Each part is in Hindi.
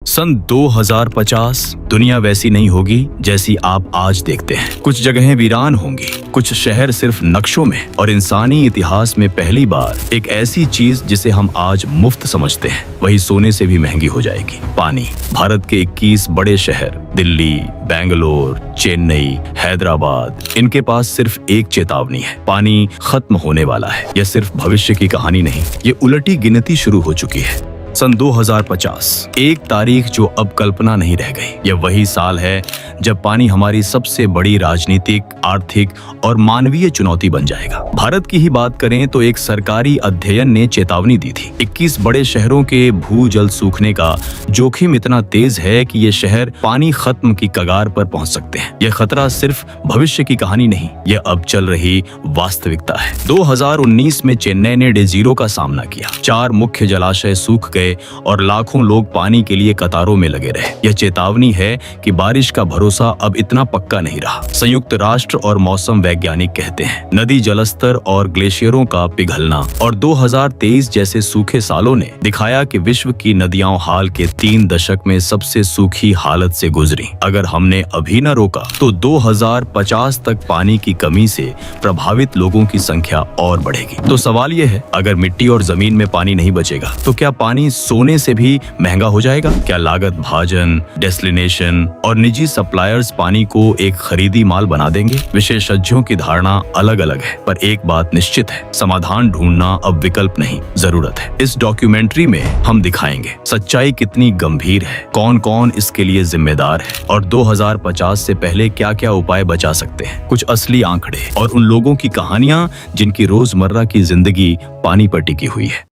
सन 2050 दुनिया वैसी नहीं होगी जैसी आप आज देखते हैं। कुछ जगहें वीरान होंगी, कुछ शहर सिर्फ नक्शों में, और इंसानी इतिहास में पहली बार एक ऐसी चीज जिसे हम आज मुफ्त समझते हैं वही सोने से भी महंगी हो जाएगी। पानी। भारत के 21 बड़े शहर दिल्ली, बेंगलोर, चेन्नई, हैदराबाद, इनके पास सिर्फ एक चेतावनी है, पानी खत्म होने वाला है। यह सिर्फ भविष्य की कहानी नहीं, ये उलटी गिनती शुरू हो चुकी है। सन 2050, एक तारीख जो अब कल्पना नहीं रह गई। यह वही साल है जब पानी हमारी सबसे बड़ी राजनीतिक, आर्थिक और मानवीय चुनौती बन जाएगा। भारत की ही बात करें तो एक सरकारी अध्ययन ने चेतावनी दी थी, 21 बड़े शहरों के भूजल सूखने का जोखिम इतना तेज है कि ये शहर पानी खत्म की कगार पर पहुंच सकते हैं। यह खतरा सिर्फ भविष्य की कहानी नहीं, यह अब चल रही वास्तविकता है। 2019 में चेन्नई ने डे जीरो का सामना किया। 4 मुख्य जलाशय सूख गए और लाखों लोग पानी के लिए कतारों में लगे रहे। यह चेतावनी है कि बारिश का भरोसा अब इतना पक्का नहीं रहा। संयुक्त राष्ट्र और मौसम वैज्ञानिक कहते हैं नदी जलस्तर और ग्लेशियरों का पिघलना और 2023 जैसे सूखे सालों ने दिखाया कि विश्व की नदियां हाल के 3 दशक में सबसे सूखी हालत से गुजरी। अगर हमने अभी न रोका तो 2050 तक पानी की कमी से प्रभावित लोगों की संख्या और बढ़ेगी। तो सवाल यह है, अगर मिट्टी और जमीन में पानी नहीं बचेगा तो क्या पानी सोने से भी महंगा हो जाएगा? क्या लागत भाजन, डेस्टिनेशन और निजी सप्लायर्स पानी को एक खरीदी माल बना देंगे? विशेषज्ञों की धारणा अलग अलग है, पर एक बात निश्चित है, समाधान ढूंढना अब विकल्प नहीं, जरूरत है। इस डॉक्यूमेंट्री में हम दिखाएंगे सच्चाई कितनी गंभीर है, कौन कौन इसके लिए जिम्मेदार है और 2050 से पहले क्या क्या उपाय बचा सकते हैं। कुछ असली आंकड़े और उन लोगों की कहानियां जिनकी रोजमर्रा की जिंदगी पानी पर टिकी हुई है।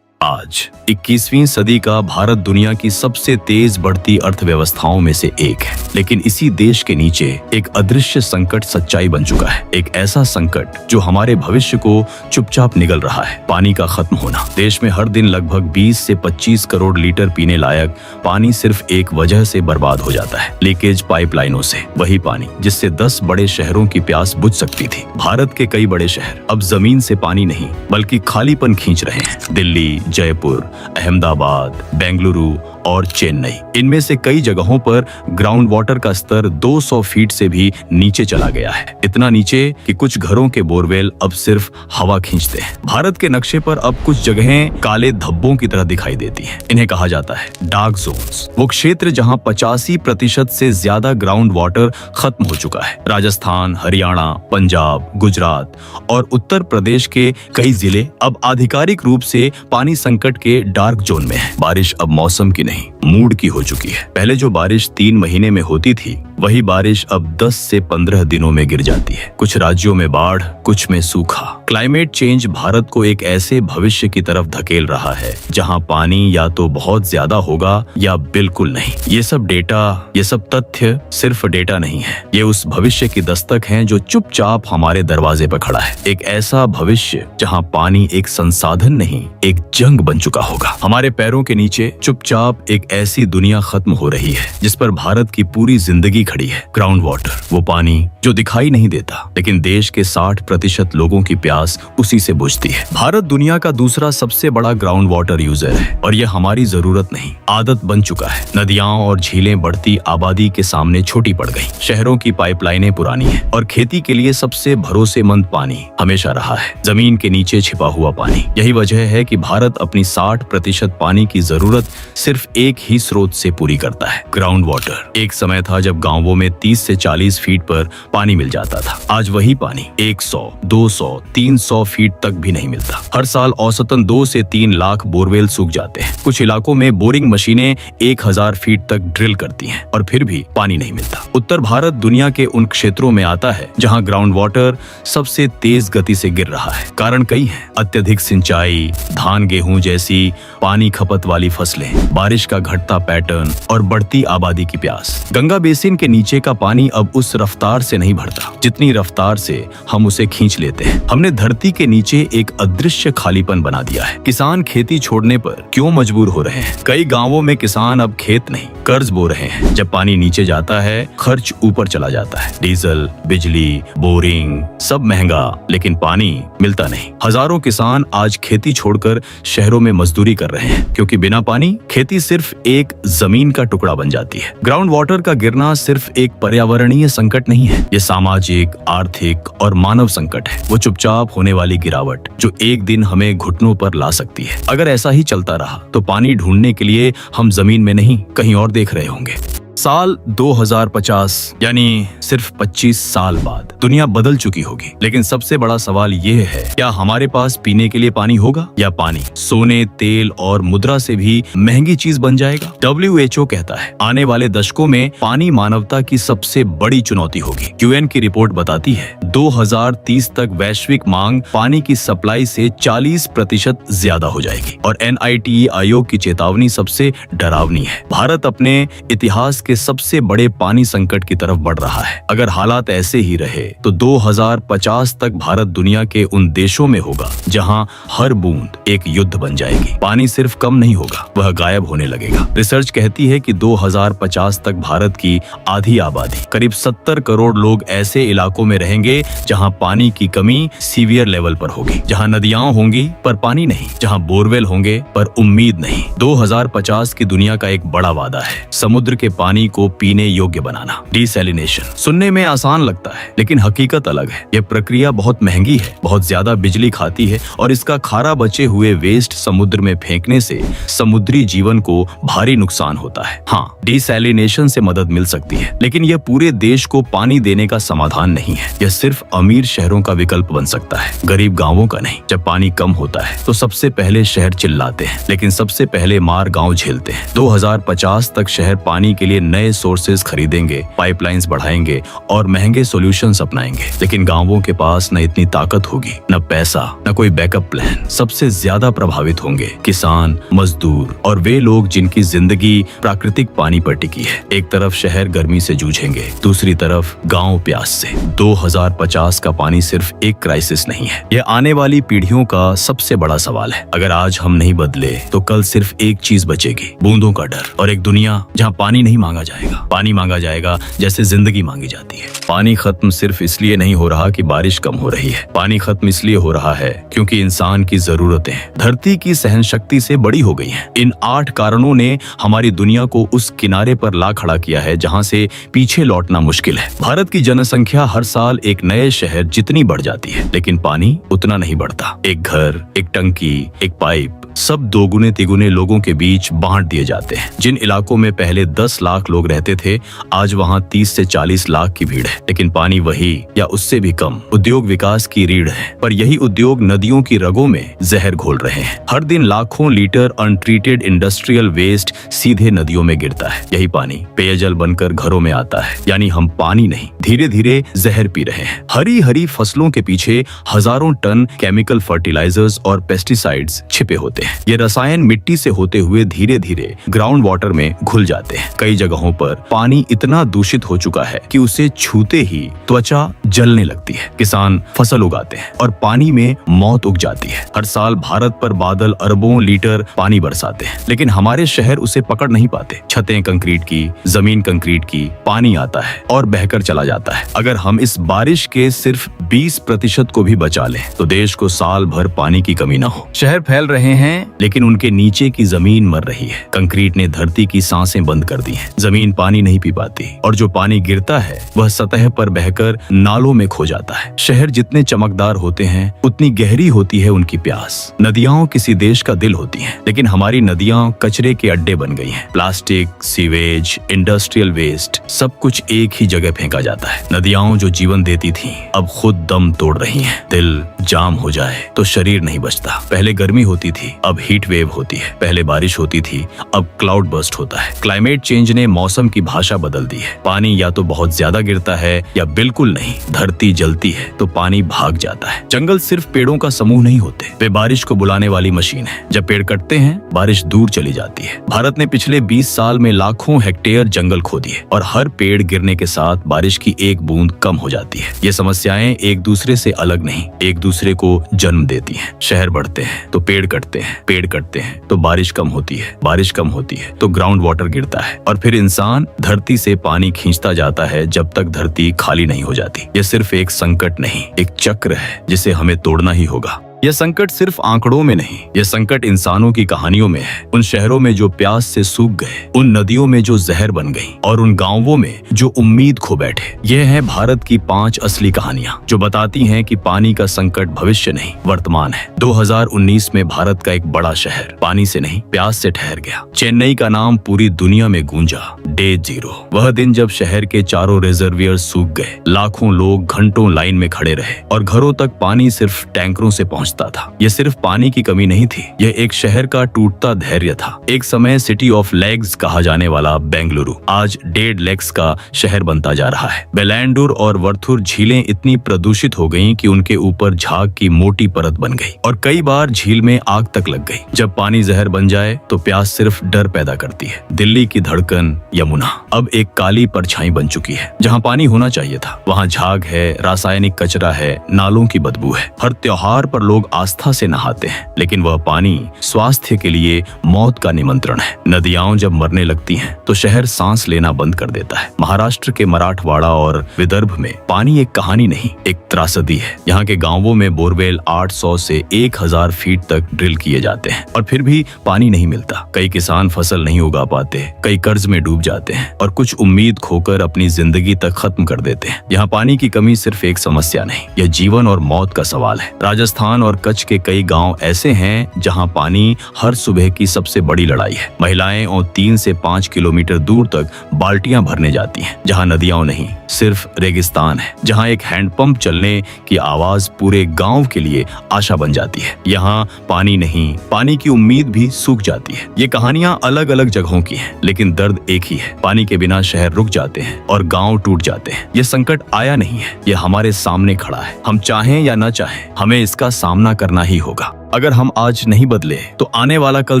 आज 21वीं सदी का भारत दुनिया की सबसे तेज बढ़ती अर्थव्यवस्थाओं में से एक है, लेकिन इसी देश के नीचे एक अदृश्य संकट सच्चाई बन चुका है। एक ऐसा संकट जो हमारे भविष्य को चुपचाप निगल रहा है, पानी का खत्म होना। देश में हर दिन लगभग 20 से 25 करोड़ लीटर पीने लायक पानी सिर्फ एक वजह से बर्बाद हो जाता है, लीकेज पाइपलाइनों से। वही पानी जिससे 10 बड़े शहरों की प्यास बुझ सकती थी। भारत के कई बड़े शहर अब जमीन से पानी नहीं बल्कि खालीपन खींच रहे हैं। दिल्ली, जयपुर, अहमदाबाद, बेंगलुरु और चेन्नई, इनमें से कई जगहों पर ग्राउंड वाटर का स्तर 200 फीट से भी नीचे चला गया है। इतना नीचे कि कुछ घरों के बोरवेल अब सिर्फ हवा खींचते हैं। भारत के नक्शे पर अब कुछ जगहें काले धब्बों की तरह दिखाई देती हैं। इन्हें कहा जाता है डार्क जोन्स। वो क्षेत्र जहां 85% से ज्यादा ग्राउंड वाटर खत्म हो चुका है। राजस्थान, हरियाणा, पंजाब, गुजरात और उत्तर प्रदेश के कई जिले अब आधिकारिक रूप से पानी संकट के डार्क जोन में है। बारिश अब मौसम की नहीं, मूड की हो चुकी है। पहले जो बारिश 3 महीने में होती थी, वही बारिश अब 10 से 15 दिनों में गिर जाती है। कुछ राज्यों में बाढ़, कुछ में सूखा। क्लाइमेट चेंज भारत को एक ऐसे भविष्य की तरफ धकेल रहा है जहां पानी या तो बहुत ज्यादा होगा या बिल्कुल नहीं। ये सब डेटा, ये सब तथ्य सिर्फ डेटा नहीं है, ये उस भविष्य की दस्तक है जो चुपचाप हमारे दरवाजे पर खड़ा है। एक ऐसा भविष्य जहां पानी एक संसाधन नहीं, एक जंग बन चुका होगा। हमारे पैरों के नीचे चुपचाप एक ऐसी दुनिया खत्म हो रही है जिस पर भारत की पूरी जिंदगी खड़ी है। ग्राउंड वाटर, वो पानी जो दिखाई नहीं देता लेकिन देश के 60% लोगों की प्यास उसी से बुझती है। भारत दुनिया का दूसरा सबसे बड़ा ग्राउंड वाटर यूजर है और यह हमारी जरूरत नहीं, आदत बन चुका है। नदियां और झीलें बढ़ती आबादी के सामने छोटी पड़ गई। शहरों की पाइपलाइनें पुरानी है और खेती के लिए सबसे भरोसेमंद पानी हमेशा रहा है जमीन के नीचे छिपा हुआ पानी। यही वजह है कि भारत अपनी 60% पानी की जरूरत सिर्फ एक ही स्रोत से पूरी करता है, ग्राउंड वाटर। एक समय था जब गांवों में 30 से 40 फीट पर पानी मिल जाता था। आज वही पानी 100, 200, 300 फीट तक भी नहीं मिलता। हर साल औसतन 2 से 3 लाख बोरवेल सूख जाते हैं। कुछ इलाकों में बोरिंग मशीनें 1000 फीट तक ड्रिल करती हैं और फिर भी पानी नहीं मिलता। उत्तर भारत दुनिया के उन क्षेत्रों में आता है जहां ग्राउंड वाटर सबसे तेज गति से गिर रहा है। कारण कई हैं, अत्यधिक सिंचाई, धान गेहूं जैसी पानी खपत वाली फसलें, बारिश का घटता पैटर्न और बढ़ती आबादी की प्यास। गंगा बेसिन के नीचे का पानी अब उस रफ्तार से नहीं भरता जितनी रफ्तार से हम उसे खींच लेते हैं। हमने धरती के नीचे एक अदृश्य खालीपन बना दिया है। किसान खेती छोड़ने पर क्यों मजबूर हो रहे हैं? कई गांवों में किसान अब खेत नहीं कर्ज बो रहे हैं। जब पानी नीचे जाता है, खर्च ऊपर चला जाता है। डीजल, बिजली, बोरिंग सब महंगा, लेकिन पानी मिलता नहीं। हजारों किसान आज खेती छोड़कर शहरों में मजदूरी कर रहे हैं, क्योंकि बिना पानी खेती सिर्फ एक जमीन का टुकड़ा बन जाती है। ग्राउंड वाटर का गिरना सिर्फ एक पर्यावरणीय संकट नहीं है, ये सामाजिक, आर्थिक और मानव संकट है। वो चुपचाप होने वाली गिरावट जो एक दिन हमें घुटनों पर ला सकती है। अगर ऐसा ही चलता रहा तो पानी ढूंढने के लिए हम जमीन में नहीं कहीं और देख रहे होंगे। साल 2050 यानी सिर्फ 25 साल बाद दुनिया बदल चुकी होगी, लेकिन सबसे बड़ा सवाल ये है, क्या हमारे पास पीने के लिए पानी होगा, या पानी सोने, तेल और मुद्रा से भी महंगी चीज बन जाएगा? WHO कहता है आने वाले दशकों में पानी मानवता की सबसे बड़ी चुनौती होगी। UN की रिपोर्ट बताती है 2030 तक वैश्विक मांग पानी की सप्लाई से 40% ज्यादा हो जाएगी। और NITE आयोग की चेतावनी सबसे डरावनी है। भारत अपने इतिहास के सबसे बड़े पानी संकट की तरफ बढ़ रहा है। अगर हालात ऐसे ही रहे तो 2050 तक भारत दुनिया के उन देशों में होगा जहां हर बूंद एक युद्ध बन जाएगी। पानी सिर्फ कम नहीं होगा, वह गायब होने लगेगा। रिसर्च कहती है कि 2050 तक भारत की आधी आबादी, करीब 70 करोड़ लोग ऐसे इलाकों में रहेंगे जहां पानी की कमी सीवियर लेवल पर होगी, जहां नदियां होंगी पर पानी नहीं, जहां बोरवेल होंगे पर उम्मीद नहीं। 2050 की दुनिया का एक बड़ा वादा है समुद्र के पानी को पीने योग्य बनाना, डिसैलिनेशन। सुनने में आसान लगता है, लेकिन हकीकत अलग है। यह प्रक्रिया बहुत महंगी है, बहुत ज्यादा बिजली खाती है और इसका खारा बचे हुए वेस्ट समुद्र में फेंकने से समुद्री जीवन को भारी नुकसान होता है। हाँ, डिसैलिनेशन से मदद मिल सकती है, लेकिन यह पूरे देश को पानी देने का समाधान नहीं है। यह सिर्फ अमीर शहरों का विकल्प बन सकता है, गरीब गांवों का नहीं। जब पानी कम होता है तो सबसे पहले शहर चिल्लाते हैं, लेकिन सबसे पहले मार गांव झेलते हैं। 2050 तक शहर पानी के लिए नए सोर्सेज खरीदेंगे, पाइपलाइंस बढ़ाएंगे और महंगे सॉल्यूशंस अपनाएंगे, लेकिन गांवों के पास न इतनी ताकत होगी, न पैसा, न कोई बैकअप प्लान। सबसे ज्यादा प्रभावित होंगे किसान, मजदूर और वे लोग जिनकी जिंदगी प्राकृतिक पानी पर टिकी है। एक तरफ शहर गर्मी से जूझेंगे, दूसरी तरफ गांव प्यास से। 2050 का पानी सिर्फ एक क्राइसिस नहीं है, यह आने वाली पीढ़ियों का सबसे बड़ा सवाल है। अगर आज हम नहीं बदले तो कल सिर्फ एक चीज बचेगी, बूंदों का डर और एक दुनिया जहां पानी नहीं मांगा जाएगा। पानी मांगा जाएगा जैसे जिंदगी मांगी जाती है। पानी खत्म सिर्फ इसलिए नहीं हो रहा कि बारिश कम हो रही है, पानी खत्म इसलिए हो रहा है क्योंकि इंसान की जरूरतें धरती की सहन शक्ति से बड़ी हो गई हैं। इन 8 कारणों ने हमारी दुनिया को उस किनारे पर ला खड़ा किया है जहां से पीछे लौटना मुश्किल है। भारत की जनसंख्या हर साल एक नए शहर जितनी बढ़ जाती है, लेकिन पानी उतना नहीं बढ़ता। एक घर, एक टंकी, एक पाइप, सब दोगुने तिगुने लोगों के बीच बांट दिए जाते हैं। जिन इलाकों में पहले 10 लाख लोग रहते थे, आज वहां 30 से 40 लाख की भीड़ है, लेकिन पानी वही या उससे भी कम। उद्योग विकास की रीढ़ है, पर यही उद्योग नदियों की रगों में जहर घोल रहे हैं। हर दिन लाखों लीटर अनट्रीटेड इंडस्ट्रियल वेस्ट सीधे नदियों में गिरता है। यही पानी पेयजल बनकर घरों में आता है, यानी हम पानी नहीं, धीरे धीरे जहर पी रहे हैं। हरी हरी फसलों के पीछे हजारों टन केमिकल फर्टिलाइजर्स और पेस्टिसाइड्स छिपे होते हैं। ये रसायन मिट्टी से होते हुए धीरे धीरे ग्राउंड वाटर में घुल जाते हैं। कई जगहों पर पानी इतना दूषित हो चुका है कि उसे छूते ही त्वचा जलने लगती है। किसान फसल उगाते हैं और पानी में मौत उग जाती है। हर साल भारत पर बादल अरबों लीटर पानी बरसाते हैं, लेकिन हमारे शहर उसे पकड़ नहीं पाते। छतें कंक्रीट की, जमीन कंक्रीट की, पानी आता है और बहकर चला जाता है। अगर हम इस बारिश के सिर्फ 20% को भी बचा लें तो देश को साल भर पानी की कमी न हो। शहर फैल रहे हैं, लेकिन उनके नीचे की जमीन मर रही है। कंक्रीट ने धरती की सांसें बंद कर दी हैं। जमीन पानी नहीं पी पाती और जो पानी गिरता है वह सतह पर बहकर नालों में खो जाता है। शहर जितने चमकदार होते हैं उतनी गहरी होती है उनकी प्यास। नदियां किसी देश का दिल होती हैं, लेकिन हमारी नदियां कचरे के अड्डे बन गई हैं। प्लास्टिक, सीवेज, इंडस्ट्रियल वेस्ट सब कुछ एक ही जगह फेंका जाता है। नदियां जो जीवन देती थीं अब खुद दम तोड़ रही हैं। दिल जाम हो जाए तो शरीर नहीं बचता। पहले गर्मी होती थी अब हीट वेव होती है, पहले बारिश होती थी, अब क्लाउड बर्स्ट होता है। क्लाइमेट चेंज ने मौसम की भाषा बदल दी है। पानी या तो बहुत ज्यादा गिरता है या बिल्कुल नहीं। धरती जलती है तो पानी भाग जाता है। जंगल सिर्फ पेड़ों का समूह नहीं होते, वे बारिश को बुलाने वाली मशीन है। जब पेड़ कटते हैं, बारिश दूर चली जाती है। भारत ने पिछले 20 साल में लाखों हेक्टेयर जंगल खो दिए और हर पेड़ गिरने के साथ बारिश की एक बूंद कम हो जाती है। ये समस्याएं एक दूसरे से अलग नहीं, एक दूसरे को जन्म देती हैं। शहर बढ़ते हैं तो पेड़ कटते हैं, पेड़ कटते हैं तो बारिश कम होती है, बारिश कम होती है तो ग्राउंड वाटर गिरता है और फिर इंसान धरती से पानी खींचता जाता है जब तक धरती खाली नहीं हो जाती। ये सिर्फ एक संकट नहीं, एक चक्र है जिसे हमें तोड़ना ही होगा। यह संकट सिर्फ आंकड़ों में नहीं, यह संकट इंसानों की कहानियों में है। उन शहरों में जो प्यास से सूख गए, उन नदियों में जो जहर बन गईं और उन गांवों में जो उम्मीद खो बैठे। यह है भारत की 5 असली कहानियां जो बताती हैं कि पानी का संकट भविष्य नहीं, वर्तमान है। 2019 में भारत का एक बड़ा शहर पानी से नहीं, प्यास से ठहर गया। चेन्नई का नाम पूरी दुनिया में गूंजा। डे 0, वह दिन जब शहर के चारों रिजर्वियर सूख गए, लाखों लोग घंटों लाइन में खड़े रहे और घरों तक पानी सिर्फ टैंकरों से पहुंचता था। यह सिर्फ पानी की कमी नहीं थी, यह एक शहर का टूटता धैर्य था। एक समय सिटी ऑफ लेग्स कहा जाने वाला बेंगलुरु आज डेड लेग्स का शहर बनता जा रहा है। बेलांडुर और वर्थुर झीलें इतनी प्रदूषित हो गईं कि उनके ऊपर झाग की मोटी परत बन गई और कई बार झील में आग तक लग गई। जब पानी जहर बन जाए तो प्यास सिर्फ डर पैदा करती है। दिल्ली की धड़कन यमुना अब एक काली परछाई बन चुकी है। जहाँ पानी होना चाहिए था वहाँ झाग है, रासायनिक कचरा है, नालों की बदबू है। हर त्योहार पर लोग आस्था से नहाते हैं, लेकिन वह पानी स्वास्थ्य के लिए मौत का निमंत्रण है। नदियां जब मरने लगती हैं, तो शहर सांस लेना बंद कर देता है। महाराष्ट्र के मराठवाड़ा और विदर्भ में पानी एक कहानी नहीं, एक त्रासदी है। यहाँ के गांवों में बोरवेल 800 से 1000 फीट तक ड्रिल किए जाते हैं और फिर भी पानी नहीं मिलता। कई किसान फसल नहीं उगा पाते, कई कर्ज में डूब जाते हैं और कुछ उम्मीद खोकर अपनी जिंदगी तक खत्म कर देते हैं। यहाँ पानी की कमी सिर्फ एक समस्या नहीं, यह जीवन और मौत का सवाल है। राजस्थान और कच्छ के कई गांव ऐसे हैं जहां पानी हर सुबह की सबसे बड़ी लड़ाई है। महिलाएं और 3 से 5 किलोमीटर दूर तक बाल्टियां भरने जाती हैं। जहां नदियां नहीं, सिर्फ रेगिस्तान है। जहां एक हैंडपंप चलने की आवाज पूरे गांव के लिए आशा बन जाती है। यहाँ पानी नहीं, पानी की उम्मीद भी सूख जाती है। ये कहानियां अलग अलग जगहों की हैं, लेकिन दर्द एक ही है। पानी के बिना शहर रुक जाते हैं और गांव टूट जाते हैं। ये संकट आया नहीं है, ये हमारे सामने खड़ा है। हम चाहें या न चाहें, हमें इसका सामना करना ही होगा। अगर हम आज नहीं बदले तो आने वाला कल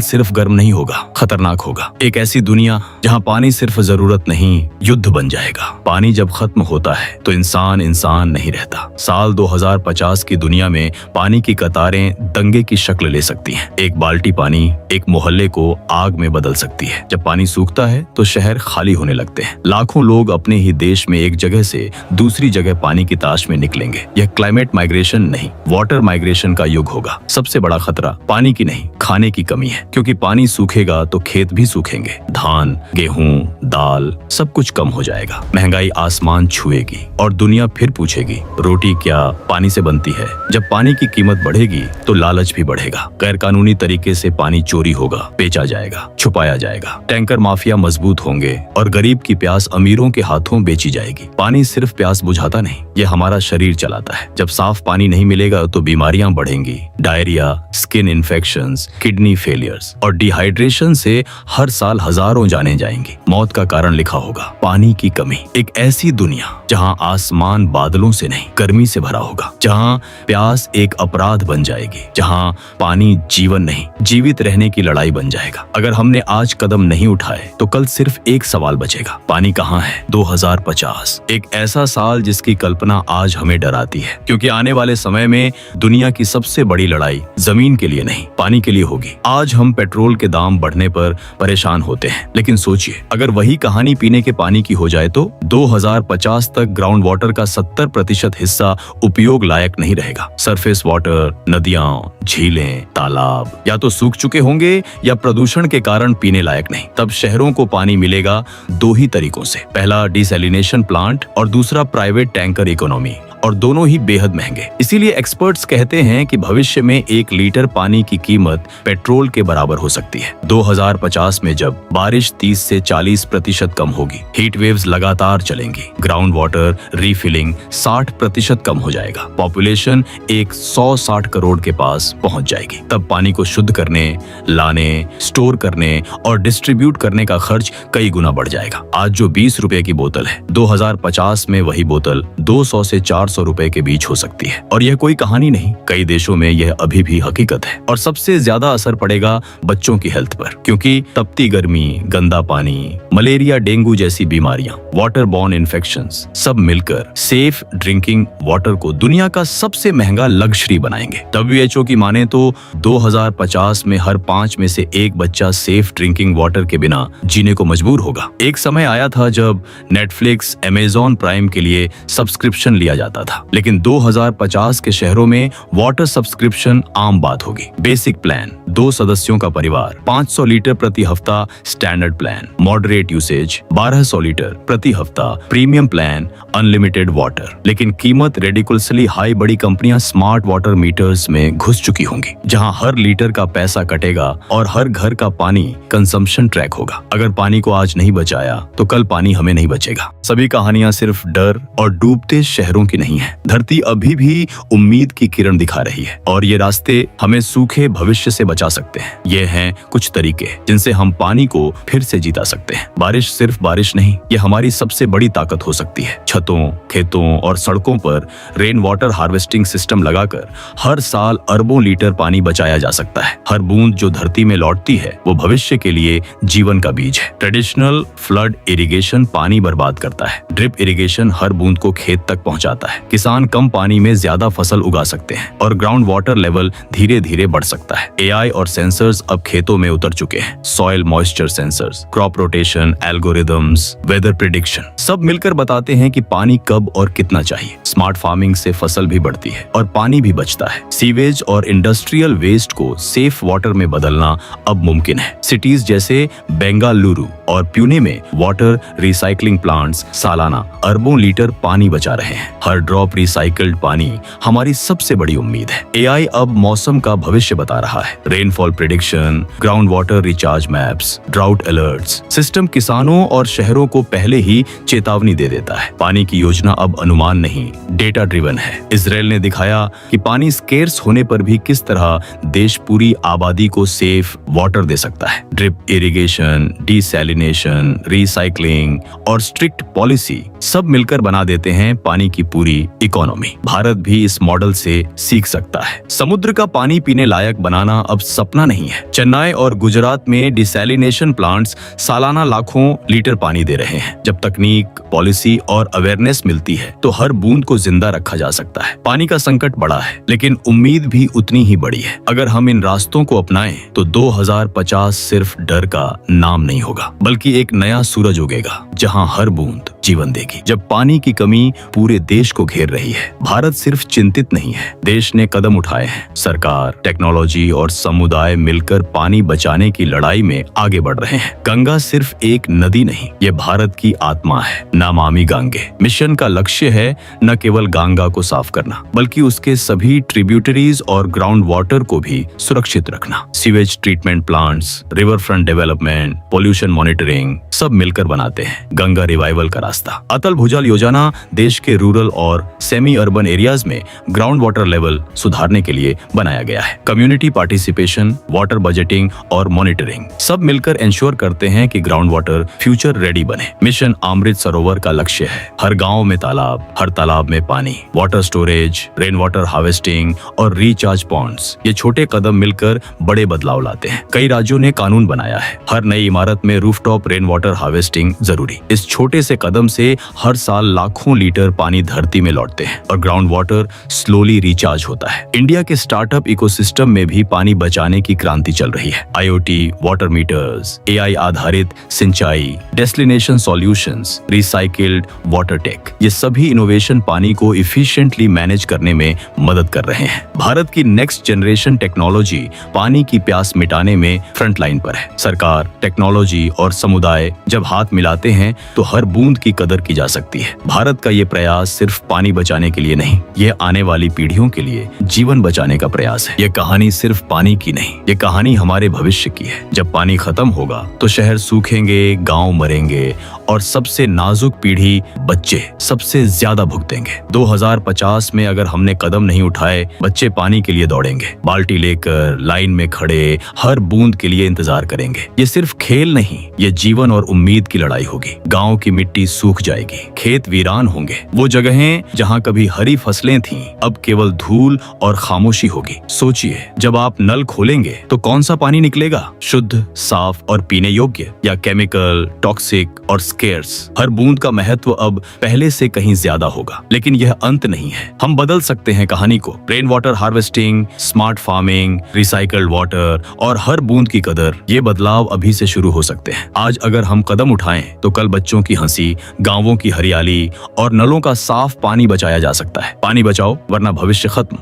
सिर्फ गर्म नहीं होगा, खतरनाक होगा। एक ऐसी दुनिया जहां पानी सिर्फ जरूरत नहीं, युद्ध बन जाएगा। पानी जब खत्म होता है तो इंसान इंसान नहीं रहता। साल 2050 की दुनिया में पानी की कतारें दंगे की शक्ल ले सकती हैं। एक बाल्टी पानी एक मोहल्ले को आग में बदल सकती है। जब पानी सूखता है तो शहर खाली होने लगते हैं। लाखों लोग अपने ही देश में एक जगह से दूसरी जगह पानी की तलाश में निकलेंगे। यह क्लाइमेट माइग्रेशन नहीं, वाटर माइग्रेशन का युग होगा। सबसे बड़ा खतरा पानी की नहीं, खाने की कमी है, क्योंकि पानी सूखेगा तो खेत भी सूखेंगे। धान, गेहूं, दाल सब कुछ कम हो जाएगा। महंगाई आसमान छुएगी और दुनिया फिर पूछेगी रोटी क्या पानी से बनती है। जब पानी की कीमत बढ़ेगी तो लालच भी बढ़ेगा। गैर कानूनी तरीके से पानी चोरी होगा, बेचा जाएगा, छुपाया जाएगा। टैंकर माफिया मजबूत होंगे और गरीब की प्यास अमीरों के हाथों बेची जाएगी। पानी सिर्फ प्यास बुझाता नहीं, ये हमारा शरीर चलाता है। जब साफ पानी नहीं मिलेगा तो बीमारियां बढ़ेंगी। Diarrhoea, skin infections, kidney failures और डिहाइड्रेशन से हर साल हजारों जानें जाएंगी। मौत का कारण लिखा होगा पानी की कमी। एक ऐसी दुनिया जहां आसमान बादलों से नहीं गर्मी से भरा होगा, जहां प्यास एक अपराध बन जाएगी, जहां पानी जीवन नहीं जीवित रहने की लड़ाई बन जाएगा। अगर हमने आज कदम नहीं उठाए तो कल सिर्फ एक सवाल बचेगा, पानी कहाँ है। 2050 एक ऐसा साल जिसकी कल्पना आज हमें डराती है, क्योंकि आने वाले समय में दुनिया की सबसे बड़ी लड़ाई जमीन के लिए नहीं पानी के लिए होगी। आज हम पेट्रोल के दाम बढ़ने पर परेशान होते हैं, लेकिन सोचिए अगर वही कहानी पीने के पानी की हो जाए तो 2050 तक ग्राउंड वाटर का 70% हिस्सा उपयोग लायक नहीं रहेगा। सरफेस वाटर, नदियां, झीलें, तालाब या तो सूख चुके होंगे या प्रदूषण के कारण पीने लायक नहीं। तब शहरों को पानी मिलेगा 2 ही तरीकों से, पहला डिसैलिनेशन प्लांट और दूसरा प्राइवेट टैंकर इकोनॉमी। और दोनों ही बेहद महंगे। इसीलिए एक्सपर्ट्स कहते हैं कि भविष्य में 1 लीटर पानी की कीमत पेट्रोल के बराबर हो सकती है। 2050 में जब बारिश 30 से 40% कम होगी, हीट वेव्स लगातार चलेंगी, ग्राउंड वाटर रीफिलिंग 60% कम हो जाएगा, पॉपुलेशन 160 करोड़ के पास पहुंच जाएगी, तब पानी को शुद्ध करने, लाने, स्टोर करने और डिस्ट्रीब्यूट करने का खर्च कई गुना बढ़ जाएगा। आज जो 20 रुपए की बोतल है, 2050 में वही बोतल 200 से 400 रुपए के बीच हो सकती है। और यह कोई कहानी नहीं, कई देशों में यह अभी भी हकीकत है। और सबसे ज्यादा असर पड़ेगा बच्चों की हेल्थ पर, क्योंकि तपती गर्मी, गंदा पानी, मलेरिया, डेंगू जैसी बीमारियां, वाटर बॉर्न इन्फेक्शंस सब मिलकर सेफ ड्रिंकिंग वाटर को दुनिया का सबसे महंगा लग्जरी बनाएंगे। WHO की माने तो 2050 में हर 5 में से 1 बच्चा सेफ ड्रिंकिंग वाटर के बिना जीने को मजबूर होगा। एक समय आया था जब नेटफ्लिक्स, अमेज़न प्राइम के लिए सब्सक्रिप्शन लिया जाता था, लेकिन 2050 के शहरों में वाटर सब्सक्रिप्शन आम बात होगी। बेसिक प्लान 2 सदस्यों का परिवार, 500 लीटर प्रति हफ्ता standard plan, moderate usage 1200 litre प्रति हफ्ता, प्रीमियम प्लान अनलिमिटेड वाटर। लेकिन कीमत रेडिकुलसली हाई। बड़ी कंपनियां स्मार्ट वाटर मीटर्स में घुस चुकी होंगी, जहां हर लीटर का पैसा कटेगा और हर घर का पानी कंजम्पशन ट्रैक होगा। अगर पानी को आज नहीं बचाया तो कल पानी हमें नहीं बचेगा। सभी कहानियां सिर्फ डर और डूबते शहरों की नहीं है। धरती अभी भी उम्मीद की किरण दिखा रही है और ये रास्ते हमें सूखे भविष्य से बचा सकते हैं। ये हैं कुछ तरीके जिनसे हम पानी को फिर से जीता सकते हैं। बारिश सिर्फ बारिश नहीं, ये हमारी सबसे बड़ी ताकत हो सकती है। छतों, खेतों और सड़कों पर रेन वाटर हार्वेस्टिंग सिस्टम लगाकर हर साल अरबों लीटर पानी बचाया जा सकता है। हर बूंद जो धरती में लौटती है वो भविष्य के लिए जीवन का बीज है। ट्रेडिशनल फ्लड इरिगेशन पानी बर्बाद करता है, ड्रिप इरिगेशन हर बूंद को खेत तक पहुंचाता है। किसान कम पानी में ज्यादा फसल उगा सकते हैं और ग्राउंड वाटर लेवल धीरे धीरे बढ़ सकता है। AI और सेंसर्स अब खेतों में उतर चुके हैं। Soil moisture sensors, crop rotation algorithms, weather prediction सब मिलकर बताते हैं कि पानी कब और कितना चाहिए। स्मार्ट फार्मिंग से फसल भी बढ़ती है और पानी भी बचता है। सीवेज और इंडस्ट्रियल वेस्ट को सेफ वाटर में बदलना अब मुमकिन है। सिटीज जैसे बेंगलुरु और पुणे में वाटर रिसाइकलिंग प्लांट्स सालाना अरबों लीटर पानी बचा रहे हैं। हर ड्रॉप रिसाइकल्ड पानी हमारी सबसे बड़ी उम्मीद है। AI अब मौसम का भविष्य बता रहा है। Rainfall prediction, ground water recharge maps, drought alerts system किसानों और शहरों को पहले ही चेतावनी दे देता है। पानी की योजना अब अनुमान नहीं, डेटा ड्रिवन है। इजराइल ने दिखाया कि पानी स्केर्स होने पर भी किस तरह देश पूरी आबादी को सेफ वाटर दे सकता है। ड्रिप इरिगेशन, डिसैलिनेशन, रिसाइकलिंग और स्ट्रिक्ट पॉलिसी सब मिलकर बना देते हैं पानी की पूरी इकोनॉमी। भारत भी इस मॉडल से सीख सकता है। समुद्र का पानी पीने लायक बनाना अब सपना नहीं है। चेन्नई और गुजरात में डिसैलिनेशन प्लांट्स सालाना लाखों लीटर पानी दे रहे हैं। जब तकनीक, पॉलिसी और अवेयरनेस मिलती है तो हर बूंद को जिंदा रखा जा सकता है। पानी का संकट बड़ा है, लेकिन उम्मीद भी उतनी ही बड़ी है। अगर हम इन रास्तों को अपनाएं तो 2050 सिर्फ डर का नाम नहीं होगा, बल्कि एक नया सूरज उगेगा जहां हर बूंद जीवन देगी। जब पानी की कमी पूरे देश को घेर रही है, भारत सिर्फ चिंतित नहीं है, देश ने कदम उठाए हैं। सरकार, टेक्नोलॉजी और समुदाय मिलकर पानी बचाने की लड़ाई में आगे बढ़ रहे हैं। गंगा सिर्फ एक नदी नहीं, ये भारत की आत्मा है। नमामि गंगे मिशन का लक्ष्य है न केवल गंगा को साफ करना, बल्कि उसके सभी ट्रिब्यूटरीज और ग्राउंड वाटर को भी सुरक्षित रखना। Sewage treatment plants, river front development, pollution monitoring सब मिलकर बनाते हैं गंगा रिवाइवल का रास्ता। अटल भूजल योजना देश के रूरल और सेमी अर्बन एरियाज में ग्राउंड वाटर लेवल सुधारने के लिए बनाया गया है। कम्युनिटी पार्टिसिपेशन, वाटर बजटिंग और मॉनिटरिंग सब मिलकर इंश्योर करते हैं कि ग्राउंड वाटर फ्यूचर रेडी बने। मिशन अमृत सरोवर का लक्ष्य है हर गांव में तालाब, हर तालाब में पानी। Water storage, rain water harvesting और रिचार्ज पॉन्ड्स, ये छोटे कदम मिलकर बड़े बदलाव लाते हैं। कई राज्यों ने कानून बनाया है, हर नई इमारत में रूफटॉप रेन वाटर हार्वेस्टिंग जरूरी। इस छोटे से कदम से हर साल लाखों लीटर पानी धरती में लौटते हैं और ग्राउंड वाटर स्लोली रिचार्ज होता है। इंडिया के स्टार्टअप इकोसिस्टम में भी पानी बचाने की क्रांति चल रही है। IoT, वाटर मीटर्स, AI आधारित सिंचाई, destination solutions, recycled water tech, ये सभी इनोवेशन पानी को इफिशिएंटली मैनेज करने में मदद कर रहे हैं। भारत की नेक्स्ट जनरेशन टेक्नोलॉजी पानी की प्यास मिटाने में फ्रंट लाइन पर है। सरकार, टेक्नोलॉजी और समुदाय जब हाथ मिलाते हैं तो हर बूंद की कदर की जा सकती है। भारत का ये प्रयास सिर्फ पानी बचाने के लिए नहीं, ये आने वाली पीढ़ियों के लिए जीवन बचाने का प्रयास है। ये कहानी सिर्फ पानी की नहीं, ये कहानी हमारे भविष्य की है। जब पानी खत्म होगा तो शहर सूखेंगे, गांव मरेंगे और सबसे नाजुक पीढ़ी बच्चे सबसे ज्यादा भुगतेंगे। 2050 में अगर हमने कदम नहीं उठाए, बच्चे पानी के लिए दौड़ेंगे, बाल्टी लेकर लाइन में खड़े हर बूंद के लिए इंतजार करेंगे। ये सिर्फ खेल नहीं, ये जीवन और उम्मीद की लड़ाई होगी। गांव की मिट्टी सूख जाएगी, खेत वीरान होंगे, वो जगहें जहां कभी हरी फसलें थीं अब केवल धूल और खामोशी होगी। सोचिए, जब आप नल खोलेंगे तो कौन सा पानी निकलेगा? शुद्ध, साफ और पीने योग्य, या केमिकल, टॉक्सिक और स्केर्स? हर बूंद का महत्व अब पहले से कहीं ज्यादा होगा। लेकिन यह अंत नहीं है, हम बदल सकते हैं कहानी को। Rain water harvesting, smart farming, recycled water और हर बूंद की कदर, ये बदलाव अभी से शुरू हो सकते हैं। आज अगर हम कदम उठाएं तो कल बच्चों की हंसी, गांवों की हरियाली और नलों का साफ पानी बचाया जा सकता है। पानी बचाओ वरना भविष्य खत्म।